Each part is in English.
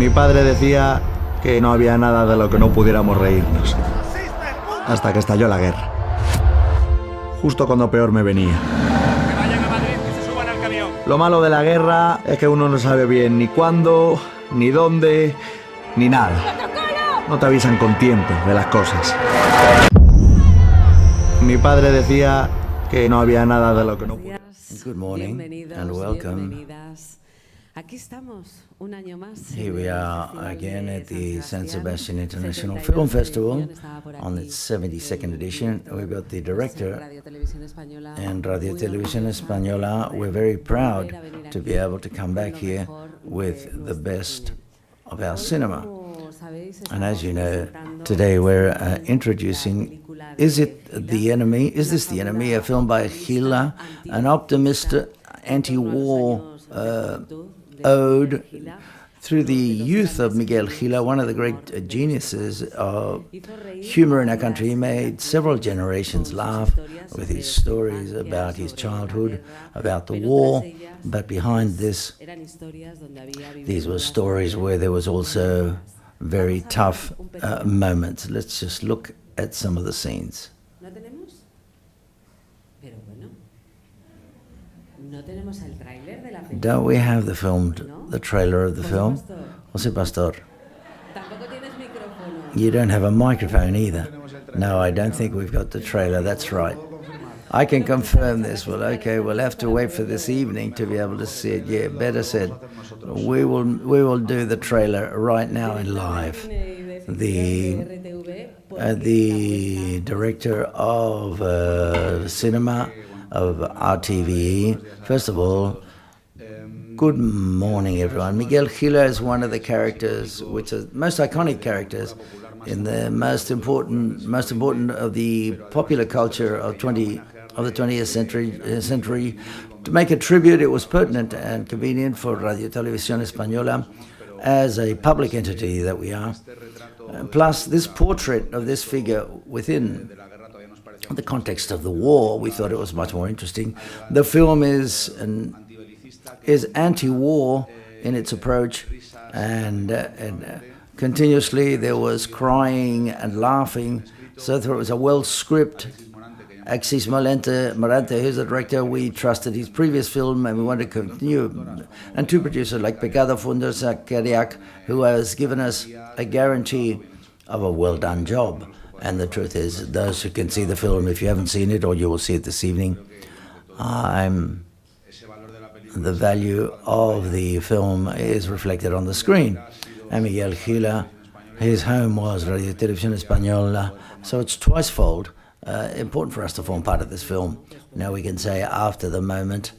Mi padre decía que no había nada de lo que no pudiéramos reírnos. Hasta que estalló la guerra. Justo cuando peor me venía. Que vayan a Madrid, que se suban al camión. Lo malo de la guerra es que uno no sabe bien ni cuándo, ni dónde, ni nada. No te avisan con tiempo de las cosas. Mi padre decía que no había nada de lo que no pudiera. Good morning and welcome. Aquí estamos, un año más. Here we are again at the San Sebastian International Film Festival on its 72nd edition. We've got the director and Radio Televisión Española. We're very proud to be able to come back here with the best of our cinema. And as you know, today we're introducing Is It the Enemy? Is This the Enemy? A film by Gila, an optimist anti-war ode through the youth of Miguel Gila, one of the great geniuses of humor in our country. He made several generations laugh with his stories about his childhood, about the war, but behind this, these were stories where there was also very tough moments. Let's just look at some of the scenes. Don't we have the trailer of the film? José Pastor. You don't have a microphone either. No, I don't think we've got the trailer, that's right. I can confirm this. Well, okay, we'll have to wait for this evening to be able to see it. Yeah, better said. We will do the trailer right now in live. The director of cinema of RTVE. First of all, good morning, everyone. Miguel Gila is one of the characters, which are most iconic characters in the most important of the popular culture of the 20th century. To make a tribute, it was pertinent and convenient for Radio Televisión Española as a public entity that we are. Plus, this portrait of this figure within the context of the war, we thought it was much more interesting. The film is anti-war in its approach, and continuously there was crying and laughing. So it was a well-scripted. ALEXIS MORANTE, who's the director, we trusted his previous film and we wanted to continue. And two producers like Pecado Fundos Zakariak, who has given us a guarantee of a well-done job. And the truth is, those who can see the film, if you haven't seen it or you will see it this evening, the value of the film is reflected on the screen. And Miguel Gila, his home was Radio Televisión Española, so it's twice-fold important for us to form part of this film. Now we can say, after the moment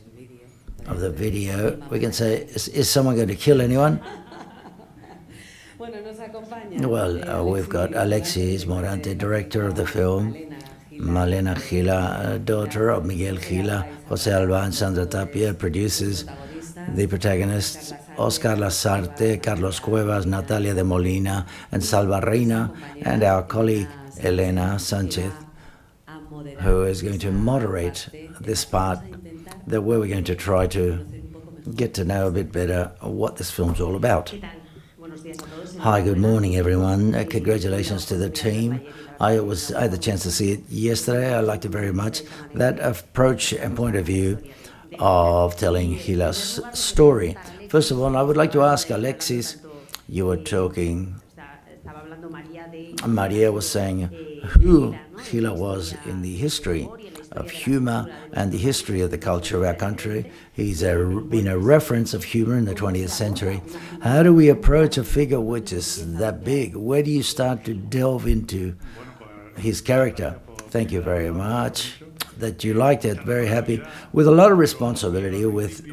of the video, we can say, is someone going to kill anyone? Well, we've got ALEXIS MORANTE, director of the film, MALENA Gila, daughter of Miguel Gila, JOSÉ ALBA and Sandra Tapia, producers, the protagonists, OSCAR LASARTE, Carlos CUEVAS, NATALIA de MOLINA, and SALVA REINA, and our colleague Elena Sanchez, who is going to moderate this part, where we're going to try to get to know a bit better what this film's all about. Hi, good morning, everyone. Congratulations to the team. I had the chance to see it yesterday. I liked it very much. That approach and point of view of telling Gila's story. First of all, I would like to ask Alexis, you were talking, Maria was saying who Gila was in the history of humor and the history of the culture of our country. He's been a reference of humor in the 20th century. How do we approach a figure which is that big? Where do you start to delve into his character? Thank you very much that you liked it. Very happy. With a lot of responsibility, with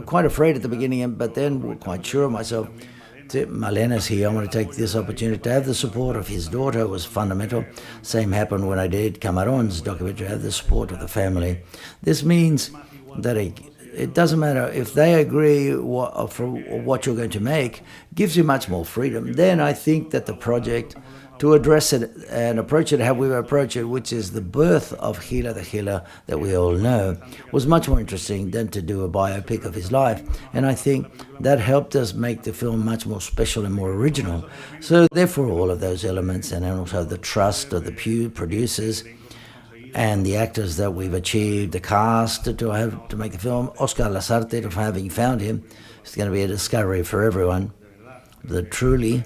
quite afraid at the beginning, but then quite sure of myself. Malena's here. I want to take this opportunity to have the support of his daughter was fundamental. Same happened when I did Camarón's documentary, have the support of the family. This means that it doesn't matter if they agree for what you're going to make, gives you much more freedom. Then I think that the project, to address it and approach it how we approach it, which is the birth of Gila, the Gila that we all know, was much more interesting than to do a biopic of his life. And I think that helped us make the film much more special and more original. So therefore, all of those elements, and also the trust of the producers and the actors that we've achieved, the cast to make the film, Oscar LASARTE, for having found him, it's going to be a discovery for everyone. That truly,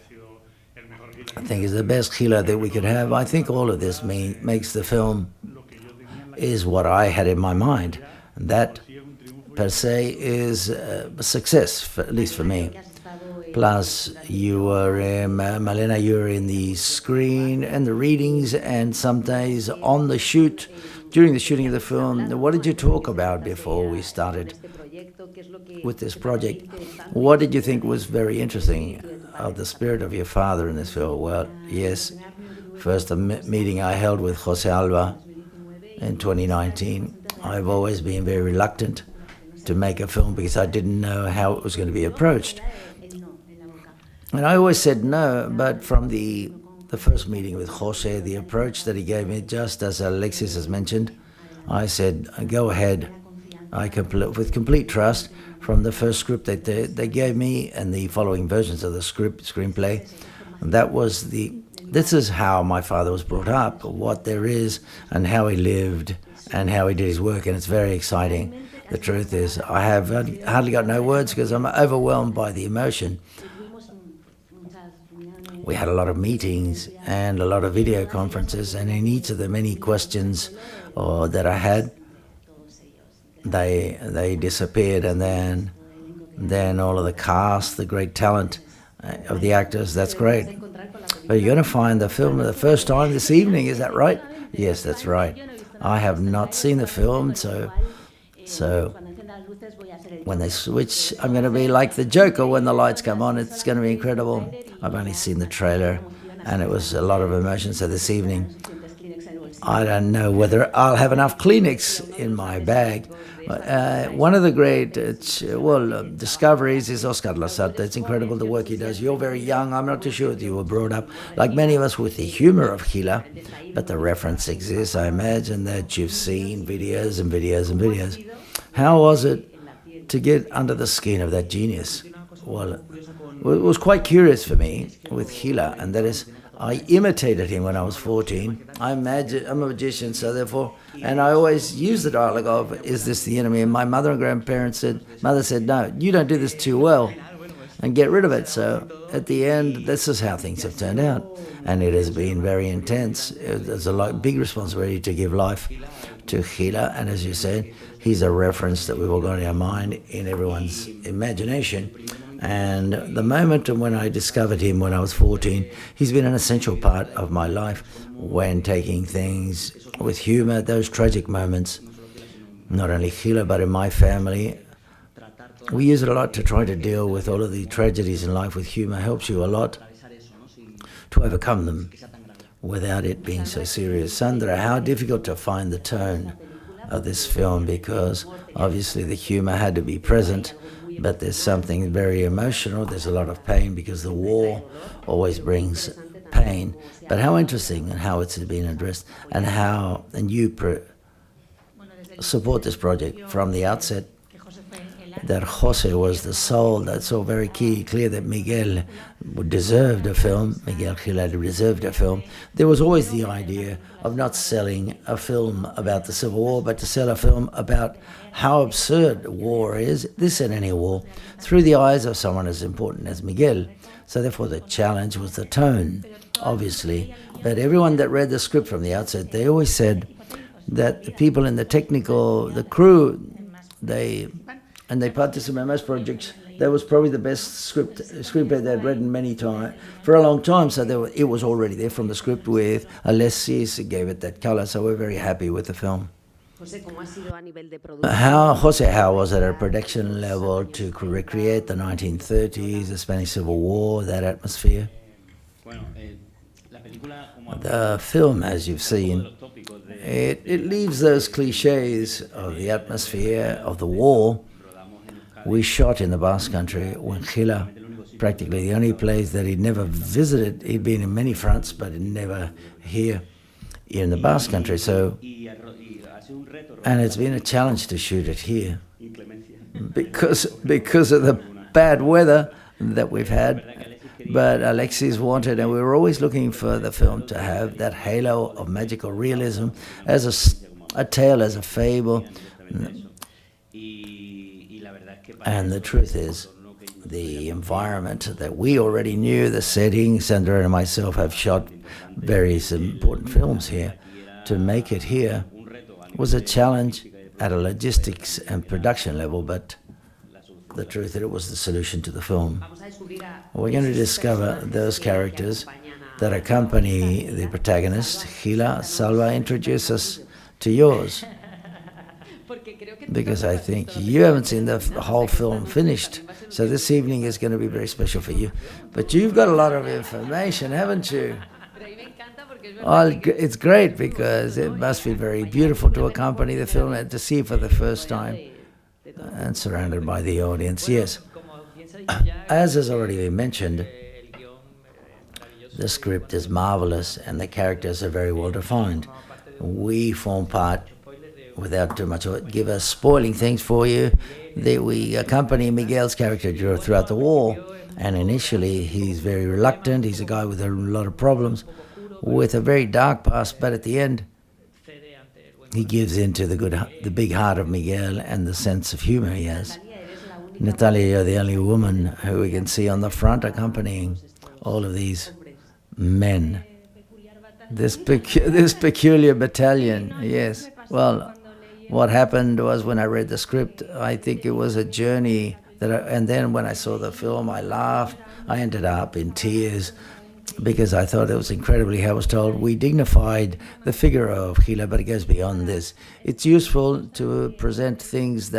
I think, is the best Gila that we could have. I think all of this makes the film is what I had in my mind. That, per se, is a success, at least for me. Plus, you were in, Malena, you were in the screen and the readings, and some days on the shoot, during the shooting of the film. What did you talk about before we started with this project? What did you think was very interesting of the spirit of your father in this film? Well, yes, first, the meeting I held with JOSÉ ALBA in 2019. I've always been very reluctant to make a film because I didn't know how it was going to be approached. And I always said no, but from the first meeting with José, the approach that he gave me, just as Alexis has mentioned, I said, go ahead. With complete trust from the first script that they gave me and the following versions of the screenplay. And this is how my father was brought up, what there is and how he lived and how he did his work, and it's very exciting. The truth is, I have hardly got no words because I'm overwhelmed by the emotion. We had a lot of meetings and a lot of video conferences, and in each of the many questions that I had, they disappeared, and then all of the cast, the great talent of the actors, that's great. But you're going to find the film for the first time this evening, is that right? Yes, that's right. I have not seen the film, so when they switch, I'm going to be like the Joker when the lights come on. It's going to be incredible. I've only seen the trailer, and it was a lot of emotion. So this evening, I don't know whether I'll have enough Kleenex in my bag. One of the great discoveries is Oscar LASARTE. It's incredible the work he does. You're very young. I'm not too sure that you were brought up, like many of us, with the humor of Gila, but the reference exists. I imagine that you've seen videos and videos and videos. How was it to get under the skin of that genius? Well, it was quite curious for me with Gila, and that is, I imitated him when I was 14. I'm a magician, so therefore, and I always use the dialogue of, is this the enemy? And my mother and grandparents mother said, no, you don't do this too well, and get rid of it. So at the end, this is how things have turned out. And it has been very intense. There's a big responsibility to give life to Gila, and as you said, he's a reference that we've all got in our mind, in everyone's imagination. And the moment when I discovered him when I was 14, he's been an essential part of my life when taking things with humor, those tragic moments, not only Gila, but in my family. We use it a lot to try to deal with all of the tragedies in life with humor. Helps you a lot to overcome them without it being so serious. Sandra, how difficult to find the tone of this film, because obviously the humor had to be present, but there's something very emotional. There's a lot of pain because the war always brings pain. But how interesting and how it's been addressed, and you support this project from the outset, that José was the soul. That's all very clear that Miguel deserved a film. Miguel Gila deserved a film. There was always the idea of not selling a film about the Civil War, but to sell a film about how absurd war is, this and any war, through the eyes of someone as important as Miguel. So therefore the challenge was the tone, obviously. But everyone that read the script from the outset, they always said that the people in the crew, they participate in most projects. That was probably the best screenplay they'd written many times, for a long time. So it was already there from the script with ALEXIS. It gave it that color. So we're very happy with the film. How was it at a production level to recreate the 1930s, the Spanish Civil War, that atmosphere? The film, as you've seen, it leaves those cliches of the atmosphere of the war, We shot in the Basque Country when Gila, practically the only place that he'd never visited. He'd been in many fronts, but never here in the Basque Country. So, and it's been a challenge to shoot it here because of the bad weather that we've had. But Alexis wanted, and we were always looking for the film to have that halo of magical realism as a tale, as a fable. And the truth is, the environment that we already knew, the setting, Sandra and myself have shot various important films here. To make it here was a challenge at a logistics and production level, but the truth is it was the solution to the film. We're going to discover those characters that accompany the protagonist. Gila, Salva, introduce us to yours, because I think you haven't seen the whole film finished. So this evening is going to be very special for you. But you've got a lot of information, haven't you? Well, it's great because it must be very beautiful to accompany the film and to see it for the first time and surrounded by the audience. Yes, as has already been mentioned, the script is marvelous and the characters are very well defined. We form part, without too much of it, give us spoiling things for you, that we accompany Miguel's character throughout the war. And initially, he's very reluctant. He's a guy with a lot of problems, with a very dark past. But at the end, he gives in to the big heart of Miguel and the sense of humor he has. Natalia, you're the only woman who we can see on the front accompanying all of these men. This peculiar battalion, yes. Well, what happened was when I read the script, I think it was a journey and then when I saw the film, I laughed. I ended up in tears because I thought it was incredibly how it was told. We dignified the figure of Gila, but it goes beyond this. It's useful to present things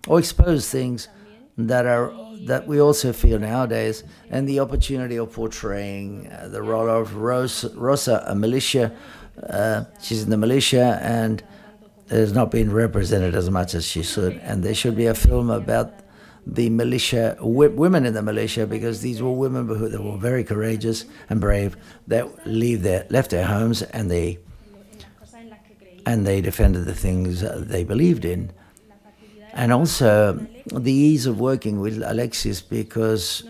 or expose things that we also feel nowadays, and the opportunity of portraying the role of Rosa, a militia. She's in the militia and has not been represented as much as she should. And there should be a film about the militia, women in the militia, because these were women that were very courageous and brave, that left their homes and they defended the things they believed in. And also the ease of working with Alexis, because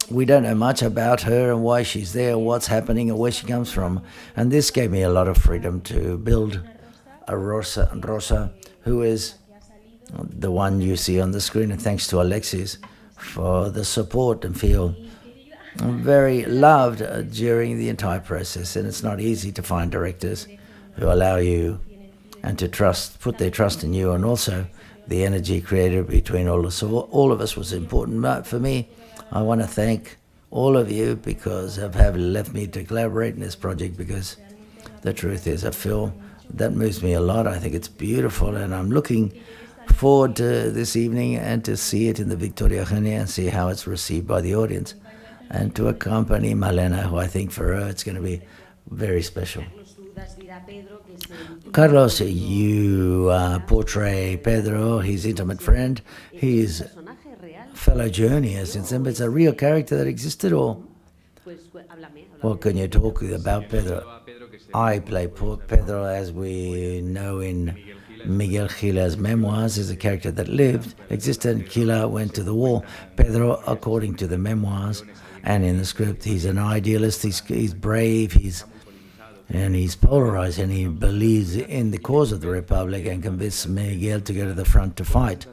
we don't know much about her and why she's there, what's happening and where she comes from. And this gave me a lot of freedom to build a Rosa, who is the one you see on the screen, and thanks to Alexis for the support, and feel very loved during the entire process. And it's not easy to find directors who allow you and to put their trust in you, and also the energy created between all of us. So all of us was important. But for me, I want to thank all of you because of having left me to collaborate in this project, because the truth is a film that moves me a lot. I think it's beautiful, and I'm looking forward to this evening and to see it in the Victoria Eugenia and see how it's received by the audience, and to accompany Malena, who I think for her it's going to be very special. Carlos, you portray Pedro, his intimate friend, his fellow journeyers. It's a real character that existed, or what can you talk about Pedro? I play Pedro, as we know in Miguel Gila's memoirs, is a character that existed. Gila went to the war. Pedro, according to the memoirs and in the script, he's an idealist, he's brave, he's polarized, and he believes in the cause of the Republic, and convinced Miguel to go to the front to fight,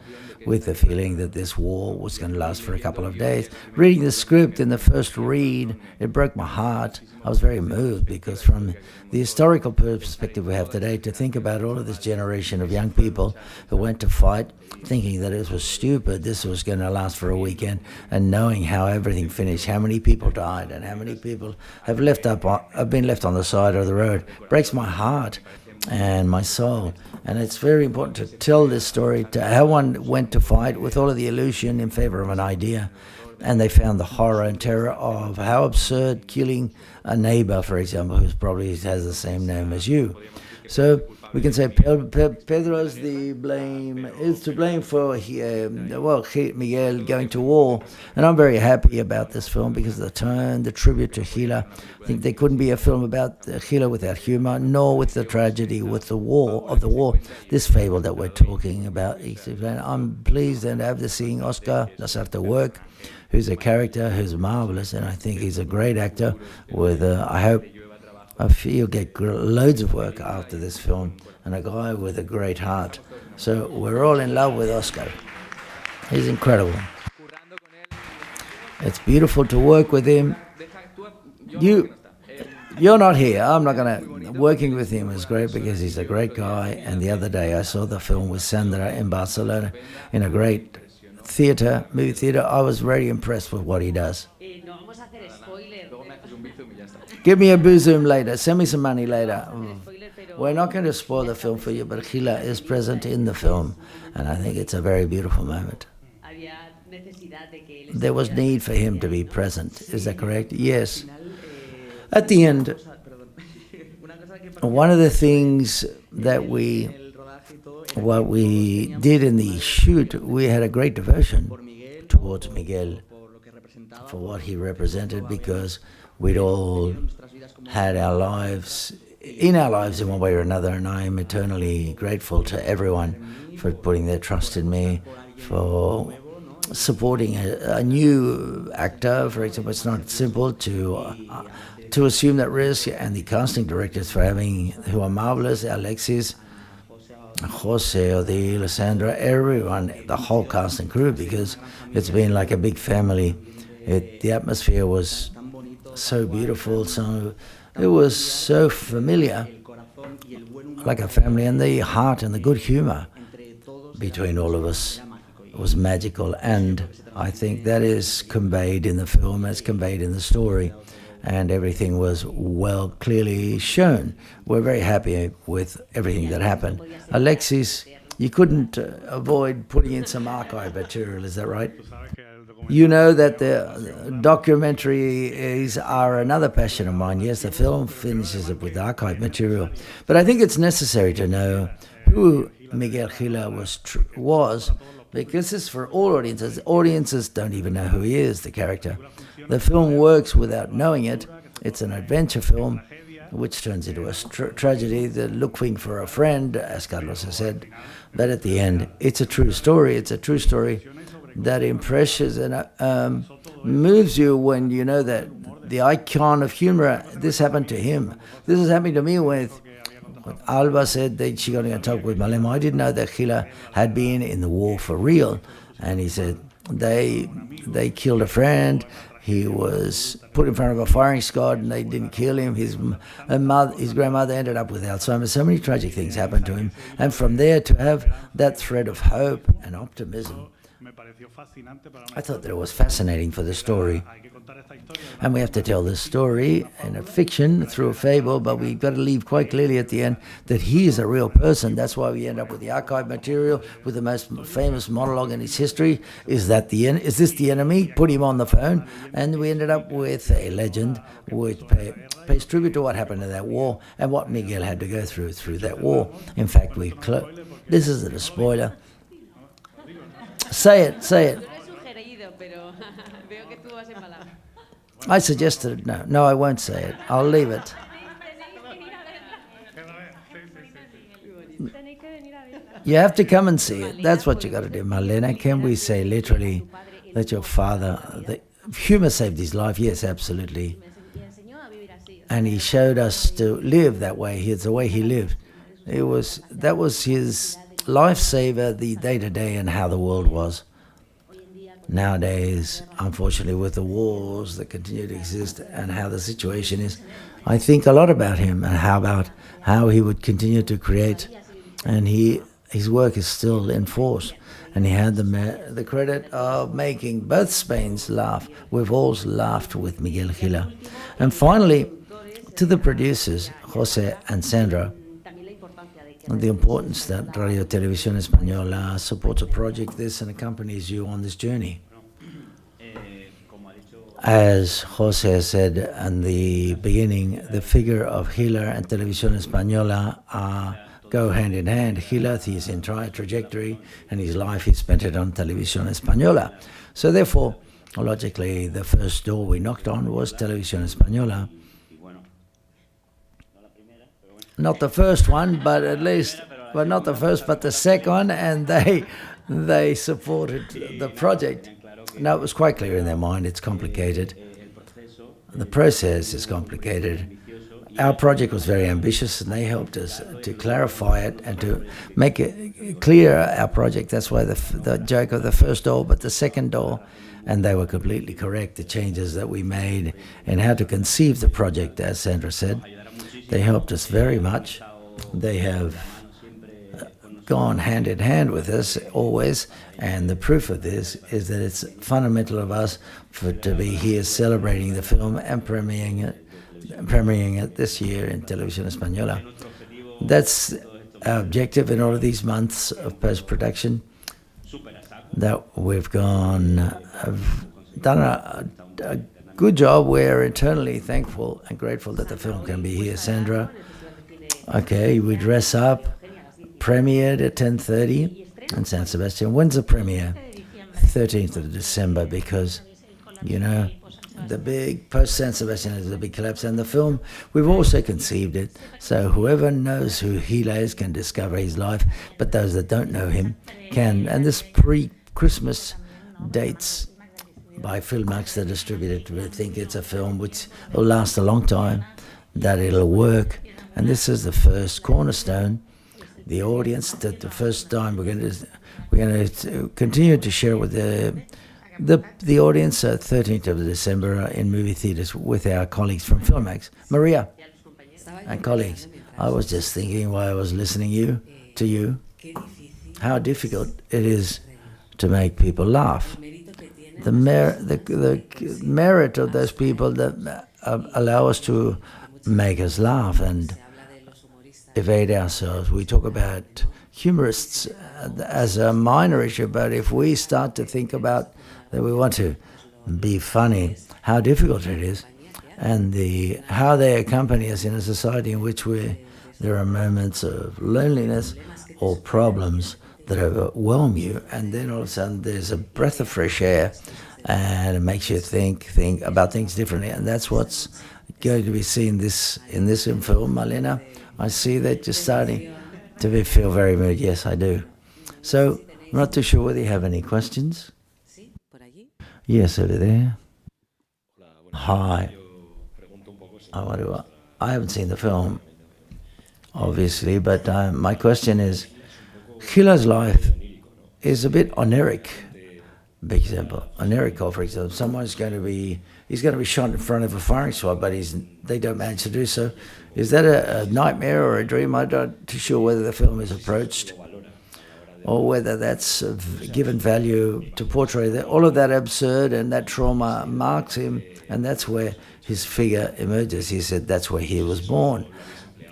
with the feeling that this war was going to last for a couple of days. Reading the script in the first read, it broke my heart. I was very moved, because from the historical perspective we have today, to think about all of this generation of young people who went to fight thinking that it was stupid, this was going to last for a weekend, and knowing how everything finished, how many people died and how many people have been left on the side of the road, breaks my heart and my soul. And it's very important to tell this story, to how one went to fight with all of the illusion in favor of an idea, and they found the horror and terror of how absurd killing a neighbor, for example, who probably has the same name as you. So we can say Pedro's is to blame for Miguel going to war. And I'm very happy about this film because of the tone, the tribute to Gila. I think there couldn't be a film about Gila without humor, nor with the tragedy with the war, this fable that we're talking about. I'm pleased and have to seeing Oscar LASARTE work, who's a character who's marvelous, and I think he's a great actor with, I feel he'll get loads of work after this film, and a guy with a great heart. So we're all in love with Oscar. He's incredible. It's beautiful to work with him. You're not here. I'm not going to. Working with him is great because he's a great guy. And the other day I saw the film with Sandra in Barcelona in a great movie theater. I was very impressed with what he does. Give me a boozum later. Send me some money later. We're not going to spoil the film for you, but Gila is present in the film, and I think it's a very beautiful moment. There was need for him to be present. Is that correct? Yes. At the end, one of the things that we did in the shoot, we had a great devotion towards Miguel for what he represented, because we'd all had our lives in one way or another, and I am eternally grateful to everyone for putting their trust in me, for supporting a new actor. For example, it's not simple to assume that risk, and the casting directors who are marvelous, ALEXIS, JOSÉ, ODILE, Sandra, everyone, the whole cast and crew, because it's been like a big family. The atmosphere was so beautiful, so it was so familiar, like a family, and the heart and the good humor between all of us was magical, and I think that is conveyed in the film, it's conveyed in the story, and everything was clearly shown. We're very happy with everything that happened. ALEXIS, you couldn't avoid putting in some archive material, is that right? You know that the documentaries are another passion of mine. Yes, the film finishes it with archive material, but I think it's necessary to know who Miguel Gila was, because it's for all audiences. Audiences don't even know who he is, the character. The film works without knowing it. It's an adventure film, which turns into a tragedy, the looking for a friend, as Carlos has said. But at the end, it's a true story. It's a true story that impresses and moves you when you know that the icon of humor, this happened to him. This is happening to me with ALBA said that she got to talk with MALENA. I didn't know that Gila had been in the war for real. And he said they killed a friend. He was put in front of a firing squad and they didn't kill him. His grandmother ended up with Alzheimer's. So many tragic things happened to him. And from there to have that thread of hope and optimism, I thought that it was fascinating for the story. And we have to tell this story in a fiction through a fable, but we've got to leave quite clearly at the end that he is a real person. That's why we end up with the archive material, with the most famous monologue in his history. Is this the enemy? Put him on the phone. And we ended up with a legend which pays tribute to what happened in that war and what Miguel had to go through that war. In fact, this isn't a spoiler. Say it. I suggested it. No, I won't say it. I'll leave it. You have to come and see it. That's what you got to do, Malena. Can we say literally that your father, the humor saved his life? Yes, absolutely. And he showed us to live that way. It's the way he lived. That was his lifesaver, the day-to-day and how the world was. Nowadays, unfortunately, with the wars that continue to exist and how the situation is, I think a lot about him and how he would continue to create, and his work is still in force. And he had the credit of making both Spains laugh. We've all laughed with Miguel Gila. And finally, to the producers, José and Sandra, the importance that Radio Televisión Española supports a project this and accompanies you on this journey. As José said in the beginning, the figure of Gila and Televisión Española are go hand in hand. Gila, his entire trajectory and his life, he spent it on Televisión Española. So therefore, logically, the first door we knocked on was Televisión Española. Not the first one, but at least, well, not the first, but the second, and they supported the project. Now, it was quite clear in their mind, it's complicated. The process is complicated. Our project was very ambitious, and they helped us to clarify it and to make it clear, our project. That's why the joke of the first door, but the second door, and they were completely correct, the changes that we made and how to conceive the project, as Sandra said. They helped us very much. They have gone hand in hand with us always, and the proof of this is that it's fundamental of us to be here celebrating the film and premiering it this year in Televisión Española. That's our objective in all of these months of post-production, that we've done a good job. We're eternally thankful and grateful that the film can be here. Sandra, okay, we dress up, premiered at 10:30 in San Sebastian. When's the premiere? 13th of December, because, you know, the big post-San Sebastian is a big collapse, and the film, we've also conceived it, so whoever knows who Gila is can discover his life, but those that don't know him can. And this pre-Christmas dates by Filmax, the distributor, we think it's a film which will last a long time, that it'll work, and this is the first cornerstone. The audience, that the first time we're going to continue to share with the audience, 13th of December in movie theaters with our colleagues from Filmax. Maria and colleagues, I was just thinking while I was listening to you, how difficult it is to make people laugh. The merit of those people that allow us to make us laugh and evade ourselves. We talk about humorists as a minor issue, but if we start to think about that we want to be funny, how difficult it is, and how they accompany us in a society in which there are moments of loneliness or problems that overwhelm you, and then all of a sudden there's a breath of fresh air, and it makes you think about things differently, and that's what's going to be seen in this film, Malena. I see that you're starting to feel very moody. Yes, I do. So, I'm not too sure whether you have any questions. Yes, over there. Hi. I haven't seen the film, obviously, but my question is, Gila's life is a bit oniric. Big example, oniric, for example. He's going to be shot in front of a firing squad, but they don't manage to do so. Is that a nightmare or a dream? I'm not too sure whether the film is approached or whether that's given value to portray that. All of that absurd and that trauma marks him, and that's where his figure emerges. He said that's where he was born.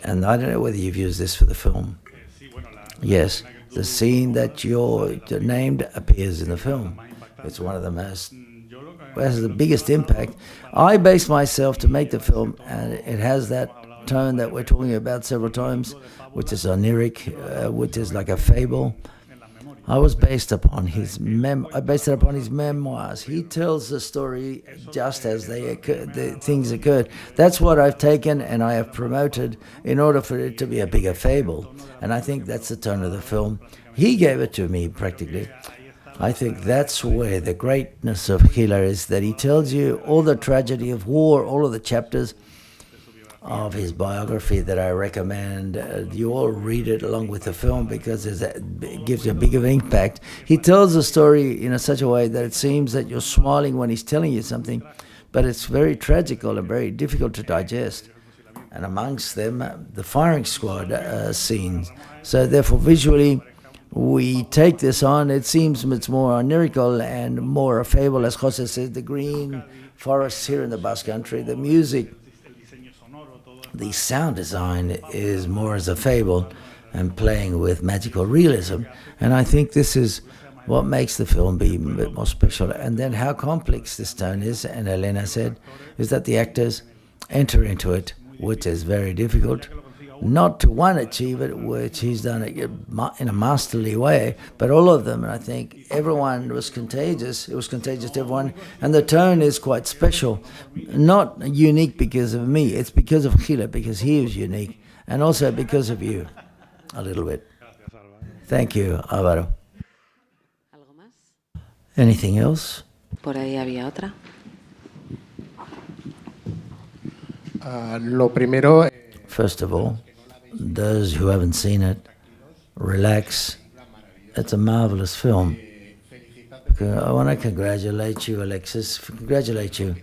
And I don't know whether you've used this for the film. Yes, the scene that you're named appears in the film. It's one of the most, has the biggest impact. I based myself to make the film, and it has that tone that we're talking about several times, which is oniric, which is like a fable. I was based upon his memoirs. He tells the story just as the things occurred. That's what I've taken and I have promoted in order for it to be a bigger fable. And I think that's the tone of the film. He gave it to me practically. I think that's where the greatness of Gila is, that he tells you all the tragedy of war, all of the chapters of his biography that I recommend. You all read it along with the film because it gives you a bigger impact. He tells the story in such a way that it seems that you're smiling when he's telling you something, but it's very tragical and very difficult to digest. And amongst them, the firing squad scenes. So therefore, visually, we take this on. It seems it's more onirical and more a fable, as José said, the green forests here in the Basque Country, the music, the sound design is more as a fable and playing with magical realism. And I think this is what makes the film be a bit more special. And then how complex this tone is, and Elena said, is that the actors enter into it, which is very difficult. not to one achieve it, which he's done it in a masterly way, but all of them, and I think everyone was contagious. It was contagious to everyone, and the tone is quite special. Not unique because of me, it's because of Gila, because he was unique, and also because of you, a little bit. Thank you, Álvaro. ¿Algo más? Anything else? Por ahí había otra. Lo primero, First of all, those who haven't seen it, relax. It's a marvelous film. I want to congratulate you, Alexis. Congratulate you.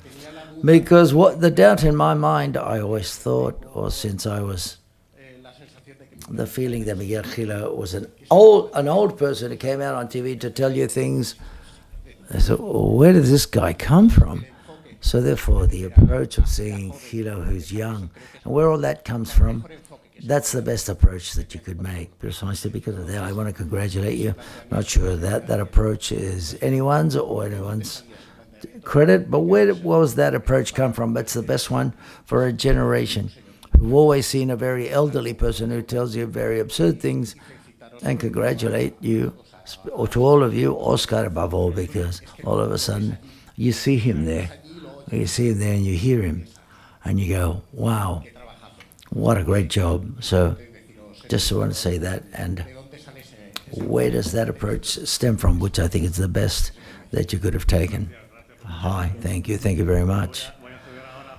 Because what the doubt in my mind, I always thought, or since I was, the feeling that Miguel Gila was an old person who came out on TV to tell you things. I thought, well, where did this guy come from? So therefore, the approach of seeing Gila who's young, and where all that comes from, that's the best approach that you could make, precisely because of that. I want to congratulate you. Not sure that approach is anyone's or anyone's credit, but where was that approach come from? It's the best one for a generation who've always seen a very elderly person who tells you very absurd things, and congratulate you, or to all of you, Oscar above all, because all of a sudden you see him there. You see him there and you hear him, and you go, wow, what a great job. So just want to say that, and where does that approach stem from, which I think is the best that you could have taken. Hi, thank you very much.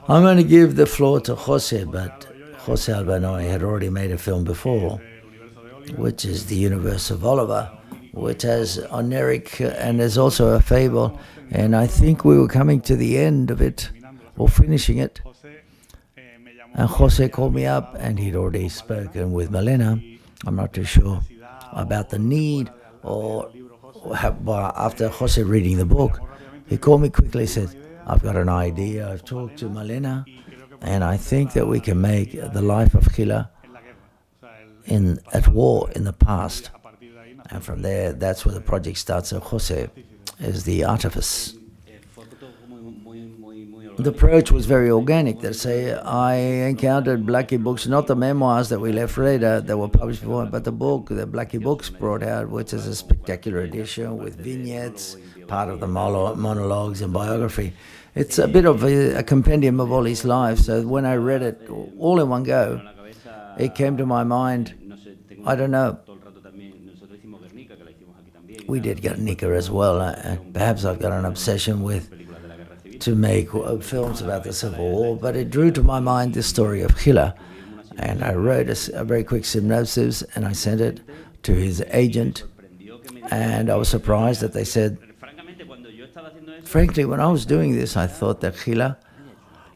I'm going to give the floor to José, but José Albanoy had already made a film before, which is The Universe of Oliver, which has oniric and there's also a fable, and I think we were coming to the end of it, or finishing it, and José called me up, and he'd already spoken with Malena, I'm not too sure, about the need, or after José reading the book, he called me quickly, said, I've got an idea, I've talked to Malena, and I think that we can make the life of Gila at war in the past. And from there, that's where the project starts. So José is the artifice. The approach was very organic. They say, I encountered Blackie books, not the memoirs that we left later that were published before, but the book that Blackie Books brought out, which is a spectacular edition with vignettes, part of the monologues and biography. It's a bit of a compendium of all his life. So when I read it all in one go, it came to my mind, I don't know, we did Guernica as well. Perhaps I've got an obsession to make films about the Civil War, but it drew to my mind the story of Gila. And I wrote a very quick synopsis, and I sent it to his agent, and I was surprised that they said, frankly, when I was doing this, I thought that Gila,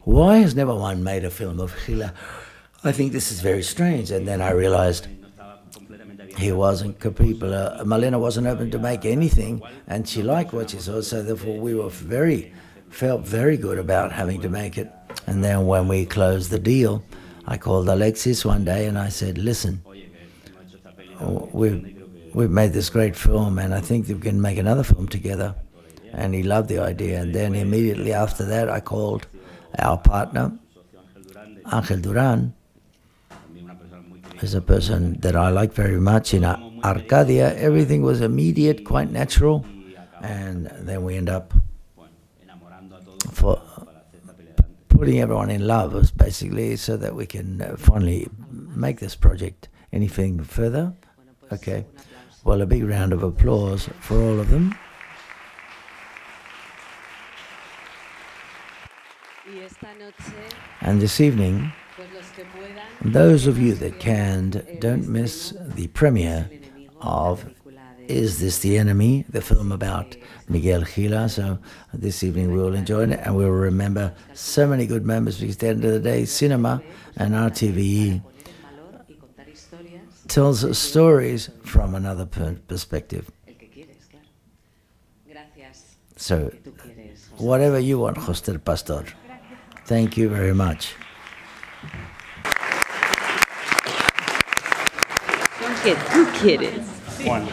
why has never one made a film of Gila? I think this is very strange. And then I realized he wasn't Malena wasn't open to make anything, and she liked what she saw, so therefore we were felt very good about having to make it. And then when we closed the deal, I called Alexis one day and I said, listen, we've made this great film and I think we can make another film together. And he loved the idea. And then immediately after that, I called our partner, Ángel Durán, is a person that I like very much. In Arcadia, everything was immediate, quite natural, and then we end up for putting everyone in love, was basically so that we can finally make this project. Anything further? Okay. Well, a big round of applause for all of them. And this evening, those of you that can, don't miss the premiere of Is This the Enemy?, the film about Miguel Gila. So this evening we will enjoy it, and we will remember so many good moments, because at the end of the day, cinema and RTVE tells stories from another perspective. So whatever you want, José Pastor. Thank you very much. ¿Qué tú quieres? Juan.